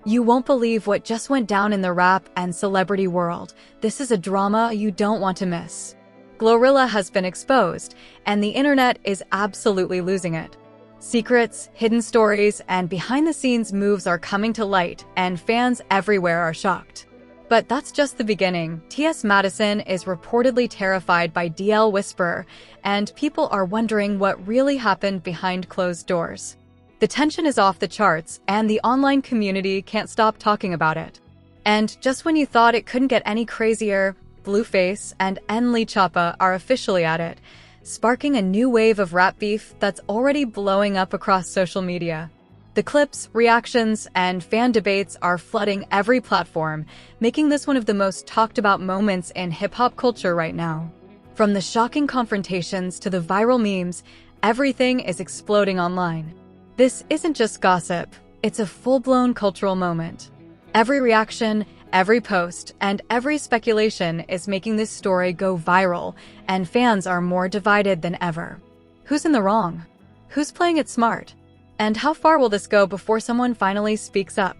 You won't believe what just went down in the rap and celebrity world. This is a drama you don't want to miss. GloRilla has been exposed, and the internet is absolutely losing it. Secrets, hidden stories, and behind-the-scenes moves are coming to light, and fans everywhere are shocked. But that's just the beginning. Madison is reportedly terrified by DL Whisperer, and people are wondering what really happened behind closed doors. The tension is off the charts, and the online community can't stop talking about it. And just when you thought it couldn't get any crazier, Blueface and NLE Choppa are officially at it, sparking a new wave of rap beef that's already blowing up across social media. The clips, reactions, and fan debates are flooding every platform, making this one of the most talked about moments in hip-hop culture right now. From the shocking confrontations to the viral memes, everything is exploding online. This isn't just gossip, it's a full-blown cultural moment. Every reaction, every post, and every speculation is making this story go viral, and fans are more divided than ever. Who's in the wrong? Who's playing it smart? And how far will this go before someone finally speaks up?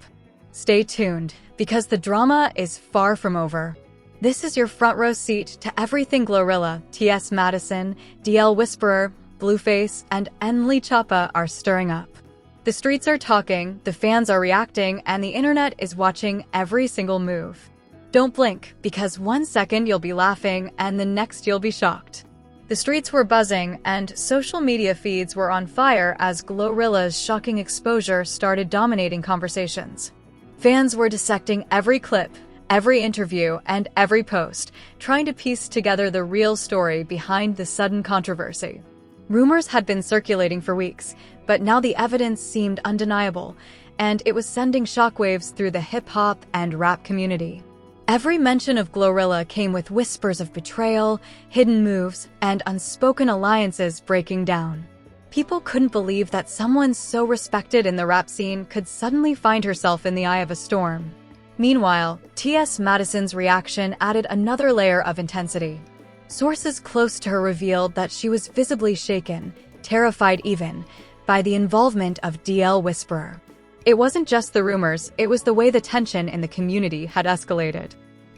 Stay tuned, because the drama is far from over. This is your front row seat to everything GloRilla, Madison, DL Whisperer, Blueface, and NLE Choppa are stirring up. The streets are talking, the fans are reacting, and the internet is watching every single move. Don't blink, because 1 second you'll be laughing and the next you'll be shocked. The streets were buzzing, and social media feeds were on fire as GloRilla's shocking exposure started dominating conversations. Fans were dissecting every clip, every interview, and every post, trying to piece together the real story behind the sudden controversy. Rumors had been circulating for weeks, but now the evidence seemed undeniable, and it was sending shockwaves through the hip-hop and rap community. Every mention of GloRilla came with whispers of betrayal, hidden moves, and unspoken alliances breaking down. People couldn't believe that someone so respected in the rap scene could suddenly find herself in the eye of a storm. Meanwhile, Madison's reaction added another layer of intensity. Sources close to her revealed that she was visibly shaken, terrified even, by the involvement of DL Whisperer. It wasn't just the rumors, it was the way the tension in the community had escalated.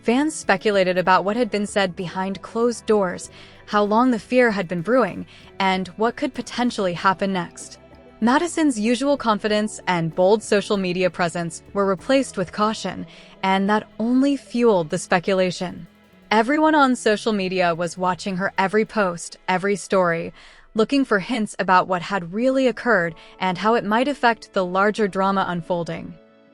Fans speculated about what had been said behind closed doors, how long the fear had been brewing, and what could potentially happen next. Madison's usual confidence and bold social media presence were replaced with caution, and that only fueled the speculation. Everyone on social media was watching her every post, every story, looking for hints about what had really occurred and how it might affect the larger drama unfolding.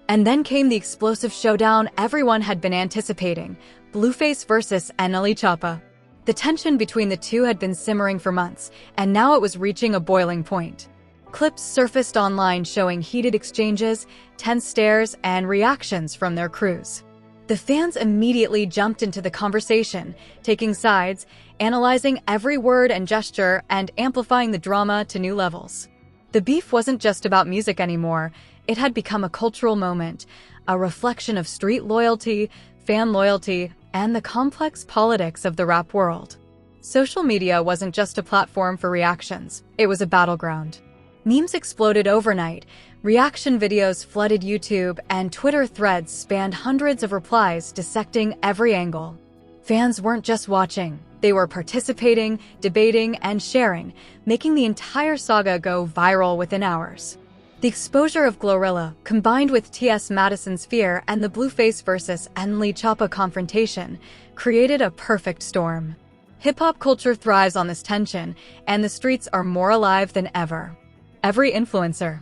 And then came the explosive showdown everyone had been anticipating, Blueface versus NLE Choppa. The tension between the two had been simmering for months, and now it was reaching a boiling point. Clips surfaced online showing heated exchanges, tense stares, and reactions from their crews. The fans immediately jumped into the conversation, taking sides, analyzing every word and gesture, and amplifying the drama to new levels. The beef wasn't just about music anymore, it had become a cultural moment, a reflection of street loyalty, fan loyalty, and the complex politics of the rap world. Social media wasn't just a platform for reactions, it was a battleground. Memes exploded overnight, reaction videos flooded YouTube, and Twitter threads spanned hundreds of replies dissecting every angle. Fans weren't just watching, they were participating, debating, and sharing, making the entire saga go viral within hours. The exposure of GloRilla, combined with Madison's fear and the Blueface versus NLE Choppa confrontation, created a perfect storm. Hip-hop culture thrives on this tension, and the streets are more alive than ever. Every influencer,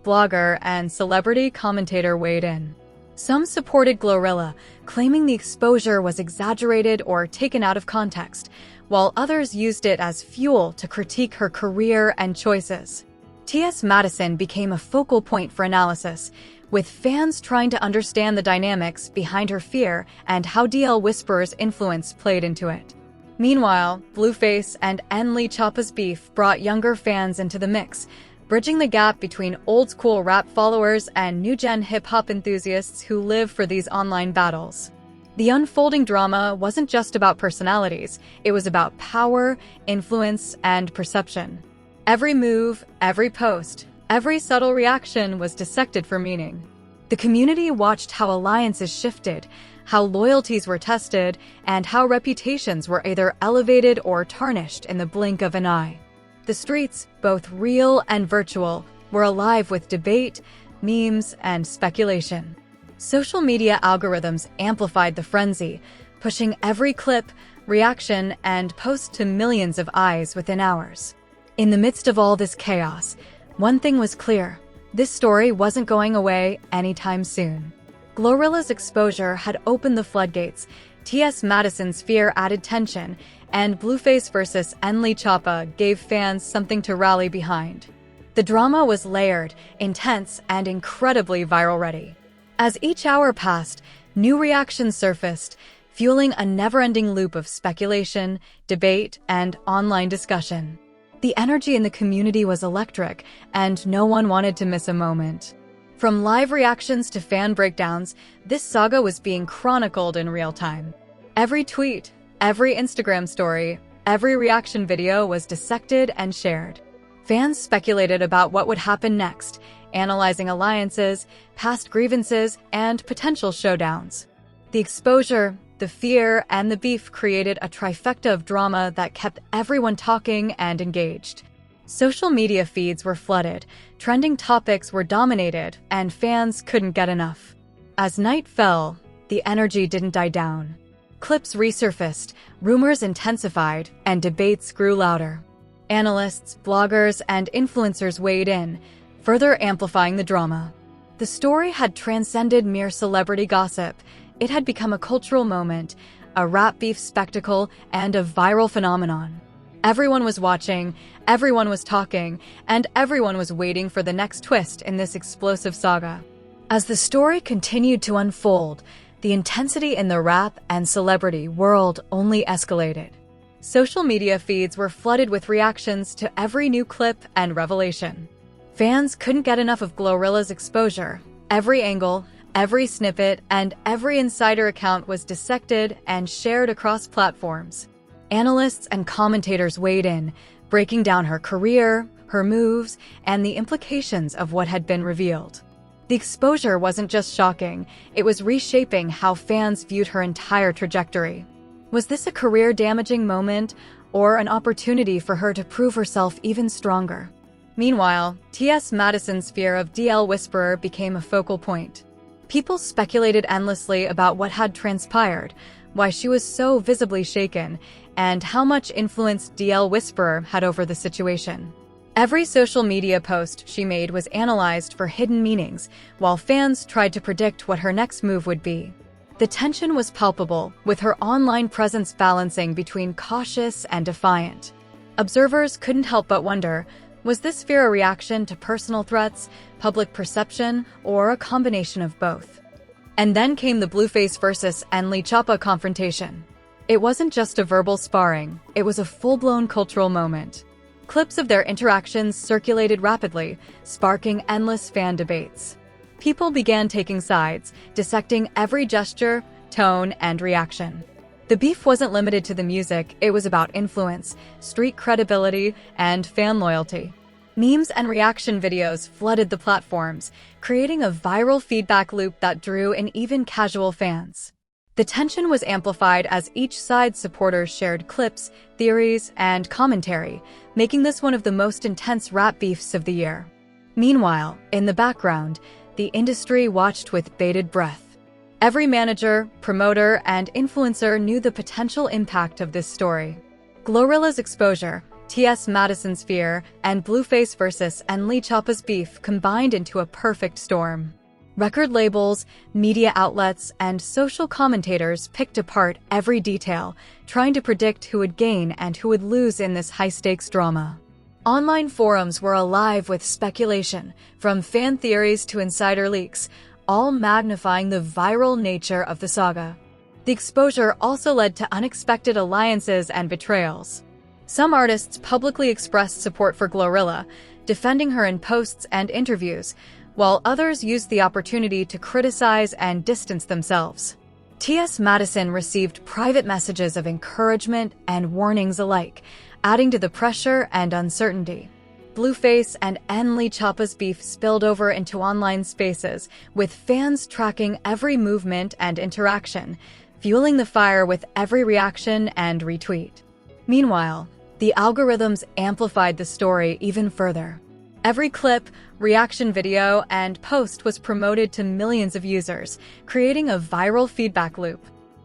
blogger, and celebrity commentator weighed in. Some supported GloRilla, claiming the exposure was exaggerated or taken out of context, while others used it as fuel to critique her career and choices. Madison became a focal point for analysis, with fans trying to understand the dynamics behind her fear and how DL Whisperer's influence played into it. Meanwhile, Blueface and NLE Choppa's beef brought younger fans into the mix, bridging the gap between old-school rap followers and new-gen hip-hop enthusiasts who live for these online battles. The unfolding drama wasn't just about personalities, it was about power, influence, and perception. Every move, every post, every subtle reaction was dissected for meaning. The community watched how alliances shifted, how loyalties were tested, and how reputations were either elevated or tarnished in the blink of an eye. The streets, both real and virtual, were alive with debate, memes, and speculation. Social media algorithms amplified the frenzy, pushing every clip, reaction, and post to millions of eyes within hours. In the midst of all this chaos, one thing was clear: this story wasn't going away anytime soon. GloRilla's exposure had opened the floodgates, T.S. Madison's fear added tension, and Blueface versus NLE Choppa gave fans something to rally behind. The drama was layered, intense, and incredibly viral-ready. As each hour passed, new reactions surfaced, fueling a never-ending loop of speculation, debate, and online discussion. The energy in the community was electric, and no one wanted to miss a moment. From live reactions to fan breakdowns, this saga was being chronicled in real time. Every tweet, every Instagram story, every reaction video was dissected and shared. Fans speculated about what would happen next, analyzing alliances, past grievances, and potential showdowns. The exposure, the fear, and the beef created a trifecta of drama that kept everyone talking and engaged. Social media feeds were flooded, trending topics were dominated, and fans couldn't get enough. As night fell, the energy didn't die down. Clips resurfaced, rumors intensified, and debates grew louder. Analysts, bloggers, and influencers weighed in, further amplifying the drama. The story had transcended mere celebrity gossip. It had become a cultural moment, a rap beef spectacle, and a viral phenomenon. Everyone was watching, everyone was talking, and everyone was waiting for the next twist in this explosive saga. As the story continued to unfold, the intensity in the rap and celebrity world only escalated. Social media feeds were flooded with reactions to every new clip and revelation. Fans couldn't get enough of GloRilla's exposure. Every angle, every snippet, and every insider account was dissected and shared across platforms. Analysts and commentators weighed in, breaking down her career, her moves, and the implications of what had been revealed. The exposure wasn't just shocking, it was reshaping how fans viewed her entire trajectory. Was this a career-damaging moment, or an opportunity for her to prove herself even stronger? Meanwhile, T.S. Madison's fear of DL Whisperer became a focal point. People speculated endlessly about what had transpired, why she was so visibly shaken, and how much influence DL Whisperer had over the situation. Every social media post she made was analyzed for hidden meanings, while fans tried to predict what her next move would be. The tension was palpable, with her online presence balancing between cautious and defiant. Observers couldn't help but wonder, was this fear a reaction to personal threats, public perception, or a combination of both? And then came the Blueface versus NLE Choppa confrontation. It wasn't just a verbal sparring, it was a full-blown cultural moment. Clips of their interactions circulated rapidly, sparking endless fan debates. People began taking sides, dissecting every gesture, tone, and reaction. The beef wasn't limited to the music, it was about influence, street credibility, and fan loyalty. Memes and reaction videos flooded the platforms, creating a viral feedback loop that drew in even casual fans. The tension was amplified as each side's supporters shared clips, theories, and commentary, making this one of the most intense rap beefs of the year. Meanwhile, in the background, the industry watched with bated breath. Every manager, promoter, and influencer knew the potential impact of this story. GloRilla's exposure, T.S. Madison's fear, and Blueface versus NLE Choppa's beef combined into a perfect storm. Record labels, media outlets, and social commentators picked apart every detail, trying to predict who would gain and who would lose in this high-stakes drama. Online forums were alive with speculation, from fan theories to insider leaks, all magnifying the viral nature of the saga. The exposure also led to unexpected alliances and betrayals. Some artists publicly expressed support for GloRilla, defending her in posts and interviews, while others used the opportunity to criticize and distance themselves. T.S. Madison received private messages of encouragement and warnings alike, adding to the pressure and uncertainty. Blueface and NLE Choppa's beef spilled over into online spaces, with fans tracking every movement and interaction, fueling the fire with every reaction and retweet. Meanwhile, the algorithms amplified the story even further. Every clip, reaction video, and post was promoted to millions of users, creating a viral feedback loop.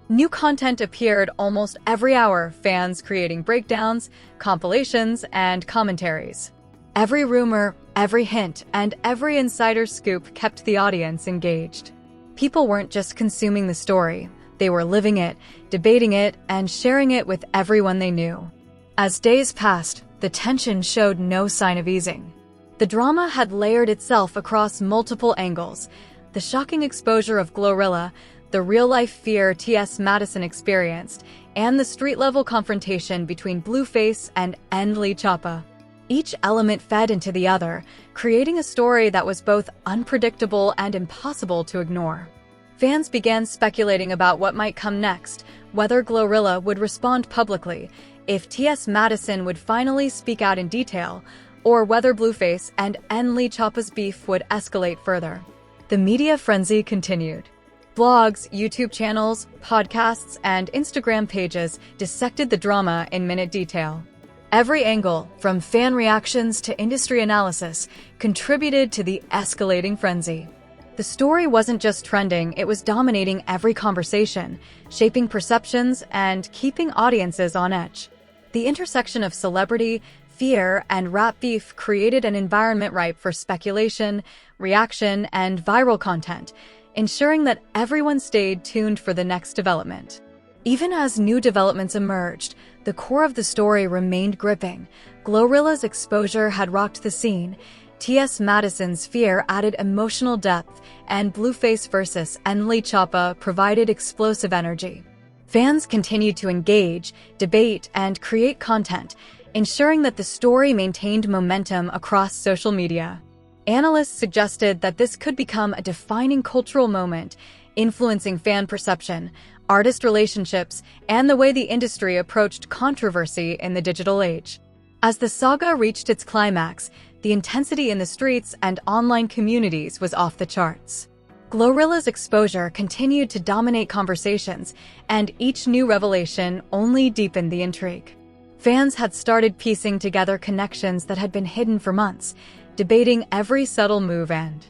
New content appeared almost every hour, fans creating breakdowns, compilations, and commentaries. Every rumor, every hint, and every insider scoop kept the audience engaged. People weren't just consuming the story, they were living it, debating it, and sharing it with everyone they knew. As days passed, the tension showed no sign of easing. The drama had layered itself across multiple angles: the shocking exposure of GloRilla, the real-life fear T.S. Madison experienced, and the street-level confrontation between Blueface and NLE Choppa. Each element fed into the other, creating a story that was both unpredictable and impossible to ignore. Fans began speculating about what might come next, whether GloRilla would respond publicly, if T.S. Madison would finally speak out in detail, or whether Blueface and NLE Choppa's beef would escalate further. The media frenzy continued. Blogs, YouTube channels, podcasts, and Instagram pages dissected the drama in minute detail. Every angle, from fan reactions to industry analysis, contributed to the escalating frenzy. The story wasn't just trending, it was dominating every conversation, shaping perceptions and keeping audiences on edge. The intersection of celebrity, fear, and rap beef created an environment ripe for speculation, reaction, and viral content, ensuring that everyone stayed tuned for the next development. Even as new developments emerged, the core of the story remained gripping. GloRilla's exposure had rocked the scene, T.S. Madison's fear added emotional depth, and Blueface versus NLE Choppa provided explosive energy. Fans continued to engage, debate, and create content, ensuring that the story maintained momentum across social media. Analysts suggested that this could become a defining cultural moment, influencing fan perception, artist relationships, and the way the industry approached controversy in the digital age. As the saga reached its climax, the intensity in the streets and online communities was off the charts. GloRilla's exposure continued to dominate conversations, and each new revelation only deepened the intrigue. Fans had started piecing together connections that had been hidden for months, debating every subtle move and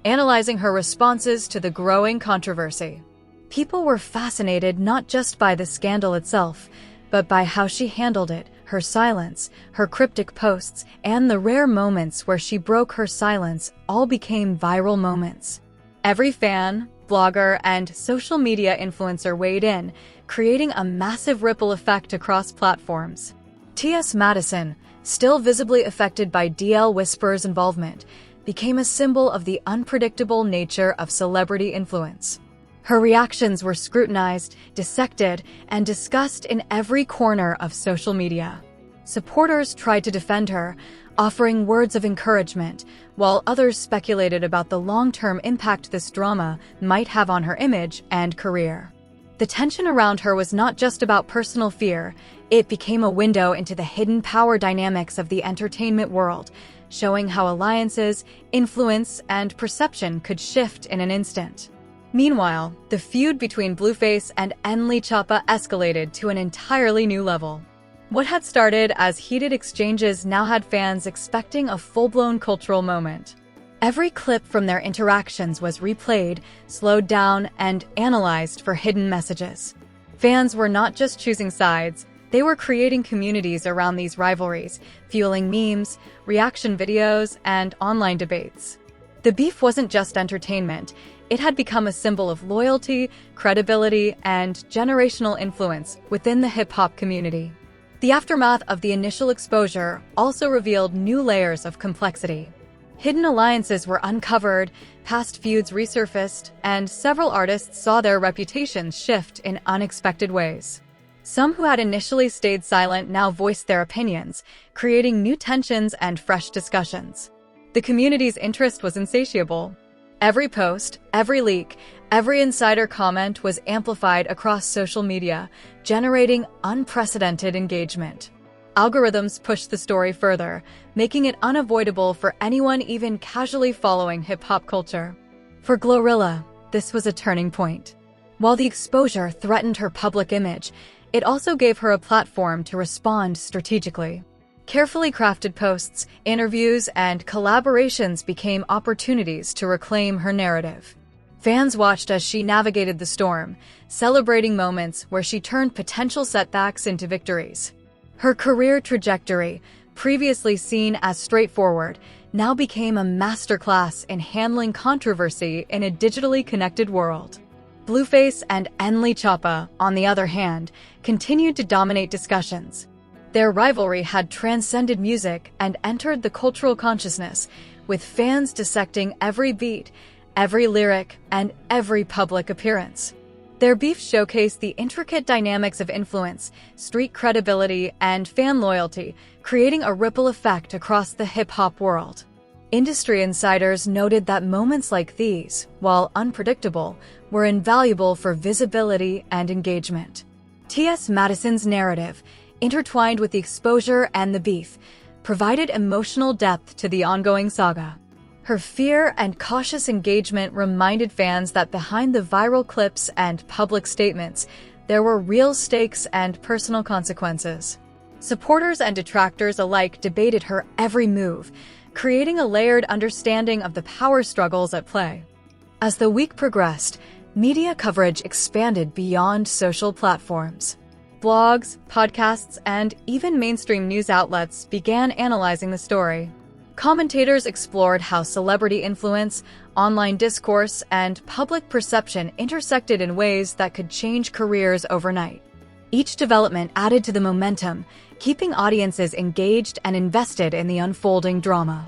analyzing her responses to the growing controversy. People were fascinated not just by the scandal itself, but by how she handled it, her silence, her cryptic posts, and the rare moments where she broke her silence all became viral moments. Every fan, blogger, and social media influencer weighed in, creating a massive ripple effect across platforms. T.S. Madison, still visibly affected by DL Whisperer's involvement, became a symbol of the unpredictable nature of celebrity influence. Her reactions were scrutinized, dissected, and discussed in every corner of social media. Supporters tried to defend her, offering words of encouragement, while others speculated about the long-term impact this drama might have on her image and career. The tension around her was not just about personal fear, it became a window into the hidden power dynamics of the entertainment world, showing how alliances, influence, and perception could shift in an instant. Meanwhile, the feud between Blueface and NLE Choppa escalated to an entirely new level. What had started as heated exchanges now had fans expecting a full-blown cultural moment. Every clip from their interactions was replayed, slowed down, and analyzed for hidden messages. Fans were not just choosing sides, they were creating communities around these rivalries, fueling memes, reaction videos, and online debates. The beef wasn't just entertainment, it had become a symbol of loyalty, credibility, and generational influence within the hip-hop community. The aftermath of the initial exposure also revealed new layers of complexity. Hidden alliances were uncovered, past feuds resurfaced, and several artists saw their reputations shift in unexpected ways. Some who had initially stayed silent now voiced their opinions, creating new tensions and fresh discussions. The community's interest was insatiable. Every post, every leak, every insider comment was amplified across social media, generating unprecedented engagement. Algorithms pushed the story further, making it unavoidable for anyone even casually following hip-hop culture. For GloRilla, this was a turning point. While the exposure threatened her public image, it also gave her a platform to respond strategically. Carefully crafted posts, interviews, and collaborations became opportunities to reclaim her narrative. Fans watched as she navigated the storm, celebrating moments where she turned potential setbacks into victories. Her career trajectory, previously seen as straightforward, now became a masterclass in handling controversy in a digitally connected world. Blueface and NLE Choppa, on the other hand, continued to dominate discussions. Their rivalry had transcended music and entered the cultural consciousness, with fans dissecting every beat, every lyric, and every public appearance. Their beef showcased the intricate dynamics of influence, street credibility, and fan loyalty, creating a ripple effect across the hip-hop world. Industry insiders noted that moments like these, while unpredictable, were invaluable for visibility and engagement. T.S. Madison's narrative, intertwined with the exposure and the beef, provided emotional depth to the ongoing saga. Her fear and cautious engagement reminded fans that behind the viral clips and public statements, there were real stakes and personal consequences. Supporters and detractors alike debated her every move, creating a layered understanding of the power struggles at play. As the week progressed, media coverage expanded beyond social platforms. Blogs, podcasts, and even mainstream news outlets began analyzing the story. Commentators explored how celebrity influence, online discourse, and public perception intersected in ways that could change careers overnight. Each development added to the momentum, keeping audiences engaged and invested in the unfolding drama.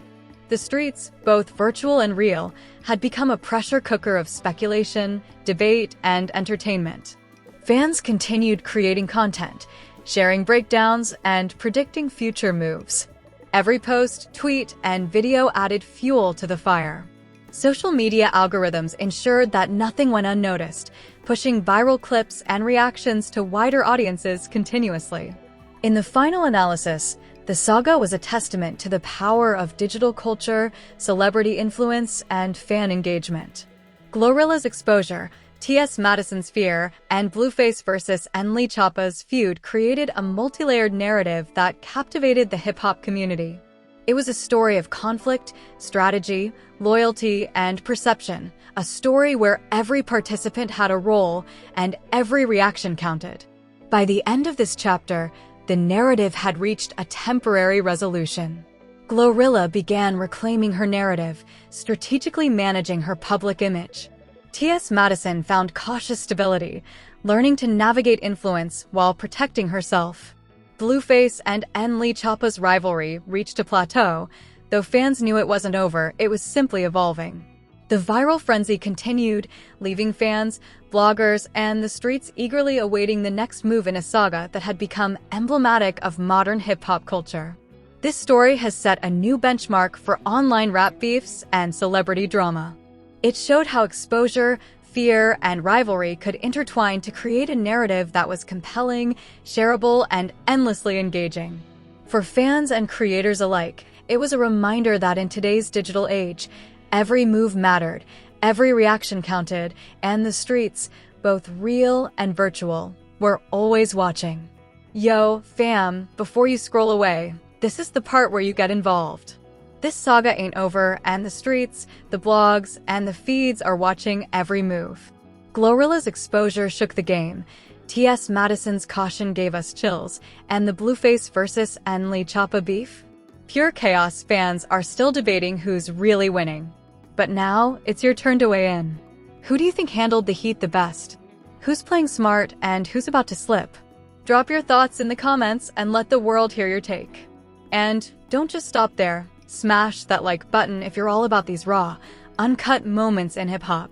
The streets, both virtual and real, had become a pressure cooker of speculation, debate, and entertainment. Fans continued creating content, sharing breakdowns, and predicting future moves. Every post, tweet, and video added fuel to the fire. Social media algorithms ensured that nothing went unnoticed, pushing viral clips and reactions to wider audiences continuously. In the final analysis, the saga was a testament to the power of digital culture, celebrity influence, and fan engagement. GloRilla's exposure, T.S. Madison's fear, and Blueface versus NLE Choppa's feud created a multi-layered narrative that captivated the hip-hop community. It was a story of conflict, strategy, loyalty, and perception, a story where every participant had a role and every reaction counted. By the end of this chapter, the narrative had reached a temporary resolution. GloRilla began reclaiming her narrative, strategically managing her public image. T.S. Madison found cautious stability, learning to navigate influence while protecting herself. Blueface and NLE Choppa's rivalry reached a plateau. Though fans knew it wasn't over, it was simply evolving. The viral frenzy continued, leaving fans, bloggers, and the streets eagerly awaiting the next move in a saga that had become emblematic of modern hip-hop culture. This story has set a new benchmark for online rap beefs and celebrity drama. It showed how exposure, fear, and rivalry could intertwine to create a narrative that was compelling, shareable, and endlessly engaging. For fans and creators alike, it was a reminder that in today's digital age, every move mattered, every reaction counted, and the streets, both real and virtual, were always watching. Yo, fam, before you scroll away, this is the part where you get involved. This saga ain't over, and the streets, the blogs, and the feeds are watching every move. GloRilla's exposure shook the game, T.S. Madison's caution gave us chills, and the Blueface versus NLE Choppa beef? Pure chaos. Fans are still debating who's really winning. But now, it's your turn to weigh in. Who do you think handled the heat the best? Who's playing smart and who's about to slip? Drop your thoughts in the comments and let the world hear your take. And don't just stop there. Smash that like button if you're all about these raw, uncut moments in hip-hop.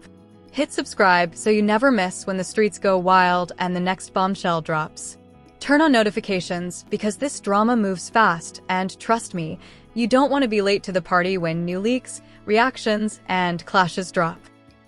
Hit subscribe so you never miss when the streets go wild and the next bombshell drops. Turn on notifications because this drama moves fast, and trust me, you don't want to be late to the party when new leaks, reactions, and clashes drop.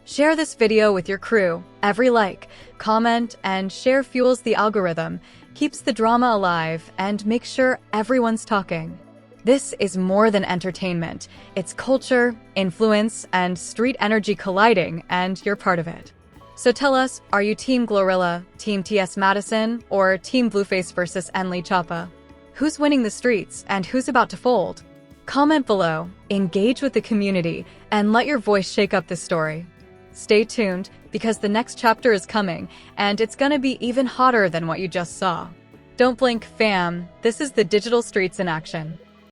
Share this video with your crew. Every like, comment, and share fuels the algorithm, keeps the drama alive, and makes sure everyone's talking. This is more than entertainment. It's culture, influence, and street energy colliding, and you're part of it. So tell us, are you Team GloRilla, Team TS Madison, or Team Blueface versus NLE Choppa? Who's winning the streets, and who's about to fold? Comment below, engage with the community, and let your voice shake up this story. Stay tuned, because the next chapter is coming, and it's gonna be even hotter than what you just saw. Don't blink, fam. This is the digital streets in action.